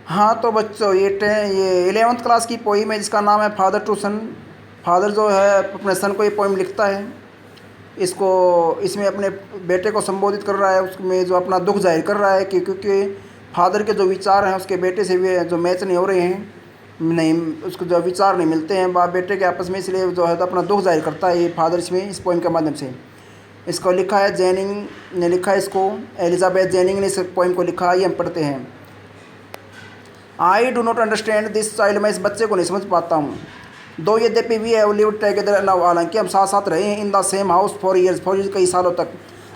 हाँ तो बच्चों, ये 11th क्लास की पोइम है जिसका नाम है फादर टू सन। फादर जो है अपने सन को ये पोइम लिखता है। इसको इसमें अपने बेटे को संबोधित कर रहा है, उसमें जो अपना दुख जाहिर कर रहा है कि क्योंकि फादर के जो विचार हैं उसके बेटे से भी जो मैच नहीं हो रहे हैं, नहीं उसको जो विचार नहीं मिलते हैं बाप बेटे के आपस में, इसलिए जो है तो अपना दुख जाहिर करता है ये फादर इसमें इस पोइम के माध्यम से। इसको लिखा है जेनिंग ने लिखा है इसको, एलिजाबेथ जेनिंग ने इस पोइम को लिखा, ये हम पढ़ते हैं। I do not understand this child, मैं इस बच्चे को नहीं समझ पाता हूँ। दो यद्यपि we have lived together now, हालांकि हम साथ साथ रहे हैं in the same house for years, कई सालों तक,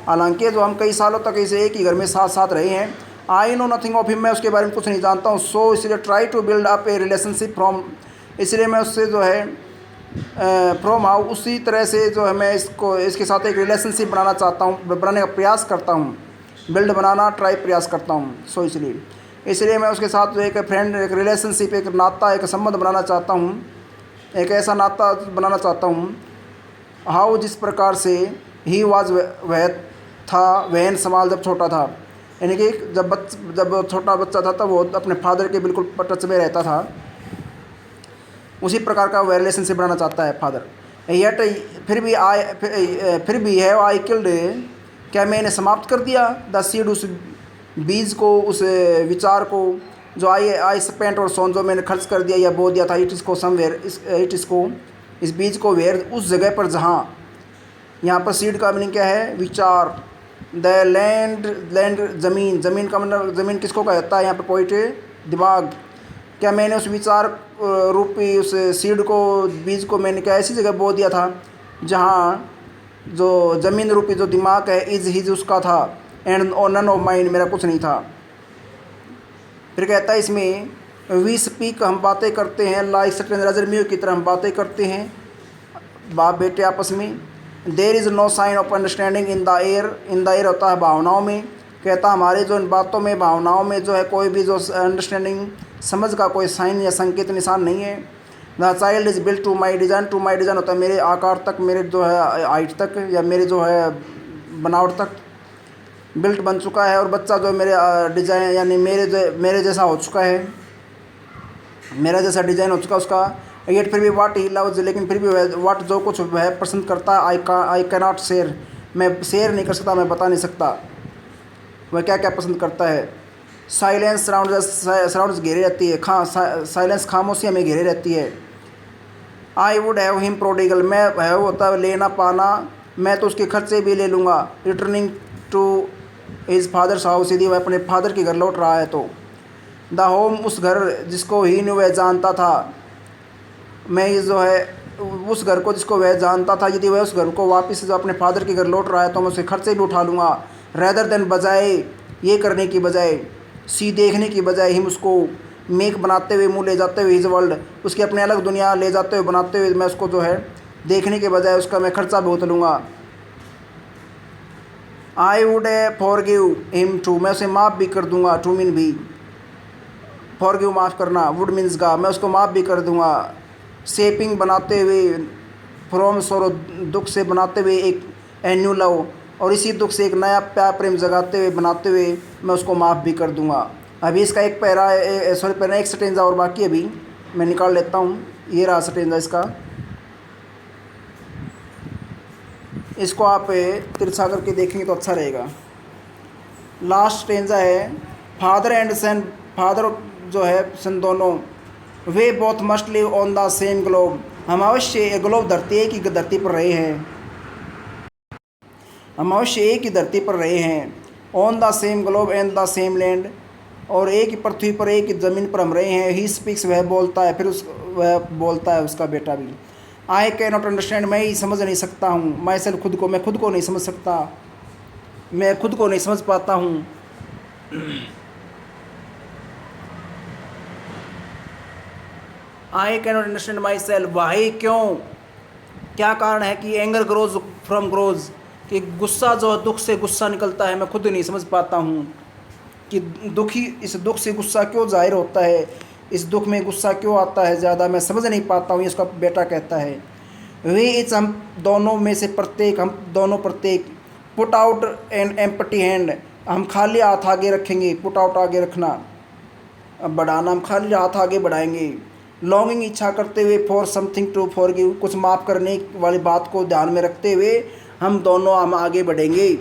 हालांकि जो हम कई सालों तक इसे एक ही घर में साथ साथ रहे हैं। I know nothing of him, मैं उसके बारे में कुछ नहीं जानता हूँ। सो इसलिए try to build up a relationship from, इसलिए मैं उससे जो है फ्रॉम हाउ उसी तरह से जो है मैं इसको इसके साथ एक रिलेशनशिप बनाना चाहता हूँ, बनाने का प्रयास करता हूँ। बिल्ड बनाना ट्राई प्रयास करता हूँ। सो इसलिए मैं उसके साथ जो एक फ्रेंड, एक रिलेशनशिप, एक नाता, एक संबंध बनाना चाहता हूँ, एक ऐसा नाता बनाना चाहता हूँ। हाउ जिस प्रकार से ही वाज वह था वहन समाल जब छोटा था, यानी कि जब छोटा बच्चा था तब वो अपने फादर के बिल्कुल टच में रहता था, उसी प्रकार का वह रिलेशनशिप बनाना चाहता है फादर। येट फिर भी है आई किल्ड, क्या मैंने समाप्त कर दिया द सीड, उस बीज को, उस विचार को, जो आई स्पेंट और सोन, जो मैंने खर्च कर दिया या बो दिया था, इट इसको समवेयर, इट इसको, इस बीज को, वेयर, उस जगह पर जहाँ, यहाँ पर सीड का मीनिंग क्या है, विचार। द लैंड ज़मीन का मतलब ज़मीन किसको कहता है यहाँ पर पोइट्री, दिमाग। क्या मैंने उस विचार रूपी उस सीड को, बीज को मैंने क्या ऐसी जगह बो दिया था जहाँ जो ज़मीन रूपी जो दिमाग है इज हिज उसका था, एंड नन ऑफ माइंड, मेरा कुछ नहीं था। फिर कहता है इसमें वी स्पीक, हम बातें करते हैं, लाइक स्ट्रेंजर म्यू की तरह हम बातें करते हैं बाप बेटे आपस में। There is no sign of understanding in the air, in the air होता है भावनाओं में। कहता हमारे जो इन बातों में, भावनाओं में जो है कोई भी जो अंडरस्टैंडिंग, समझ का कोई साइन या संकेत निशान नहीं है। The child is built to my design, to my design होता है मेरे आकार तक, मेरे जो है हाइट तक, या मेरे जो है बनावट तक बिल्ट बन चुका है, और बच्चा जो मेरे डिज़ाइन यानी मेरे जैसा हो चुका है, मेरा जैसा डिज़ाइन हो चुका उसका। येट फिर भी वाट ही लव्स, लेकिन फिर भी वह वाट जो कुछ वह पसंद करता है, आई कैनॉट शेयर, मैं शेयर नहीं कर सकता, मैं बता नहीं सकता वह क्या क्या पसंद करता है। साइलेंस सराउंड्स घेरे रहती है, साइलेंस खामोशी हमें घेरे रहती है। I would have him prodigal, मैं हैव होता है लेना पाना, मैं तो उसके खर्चे भी ले लूँगा। Returning to his father's house, यदि वह अपने फादर के घर लौट रहा है तो। द होम, उस घर जिसको ही ने वह जानता था, मैं ये जो है उस घर को जिसको वह जानता था, यदि वह उस घर को वापस जो अपने फादर के घर लौट रहा है तो मैं उसके खर्चे भी उठा लूँगा। रैदर देन, बजाय ये करने की बजाय, सी देखने की बजाय, हिम उसको, मेक बनाते हुए, मुँह ले जाते हुए, हिज वर्ल्ड उसकी अपने अलग दुनिया ले जाते हुए, बनाते हुए, मैं उसको जो है देखने के बजाय उसका मैं खर्चा भी उठा लूँगा। I would forgive him too, मैं उसे माफ़ भी कर दूँगा, टू मीन भी, फॉरगिव माफ़ करना, वुड मीन्स का, मैं उसको माफ़ भी कर दूँगा। शेपिंग बनाते हुए, फ्रॉम सोरो दुख से बनाते हुए एक ए न्यू लव, और इसी दुख से एक नया प्यार प्रेम जगाते हुए, बनाते हुए मैं उसको माफ़ भी कर दूँगा। अभी इसका एक पैरा पैरा एक स्टेंजा और बाकी अभी मैं निकाल लेता हूँ। ये रहा स्टेंजा इसका, इसको आप तिरछा करके देखेंगे तो अच्छा रहेगा। लास्ट स्टेंजा है, फादर एंड सन, फादर जो है सन दोनों, we both must live on the same globe, हम अवश्य ग्लोब धरती एक ही धरती पर रहे हैं, हम अवश्य एक ही धरती पर रहे हैं। On the same globe and the same land, और एक ही पृथ्वी पर, एक ही ज़मीन पर हम रहे हैं। ही स्पीक्स, वह बोलता है, फिर वह बोलता है उसका बेटा भी। आई कैन नॉट अंडरस्टैंड, मैं ही समझ नहीं सकता हूँ। माई सेल्फ, खुद को, मैं खुद को नहीं समझ सकता, मैं खुद को नहीं समझ पाता हूँ। I can not understand myself, वाही, क्यों, क्या कारण है कि एंगर ग्रोज फ्रॉम ग्रोज, कि गुस्सा जो दुख से गुस्सा निकलता है, मैं खुद नहीं समझ पाता हूँ कि दुखी, इस दुख से गुस्सा क्यों जाहिर होता है, इस दुख में गुस्सा क्यों आता है ज़्यादा, मैं समझ नहीं पाता हूँ, ये उसका बेटा कहता है। वे इच, हम दोनों में से प्रत्येक, हम दोनों प्रत्येक, put out an empty hand, हम खाली हाथ आगे रखेंगे, पुट आउट आगे रखना, अब बढ़ाना, हम खाली हाथ आगे बढ़ाएंगे। लॉन्गिंग, इच्छा करते हुए, फॉर समथिंग टू फॉरगिव, कुछ माफ़ करने वाली बात को ध्यान में रखते हुए हम आगे बढ़ेंगे।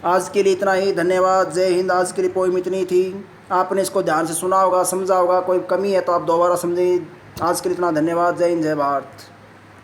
आज के लिए इतना ही, धन्यवाद, जय हिंद। आज के लिए पोइम इतनी थी, आपने इसको ध्यान से सुना होगा, समझा होगा, कोई कमी है तो आप दोबारा समझें। आज के लिए इतना, धन्यवाद, जय हिंद, जय भारत।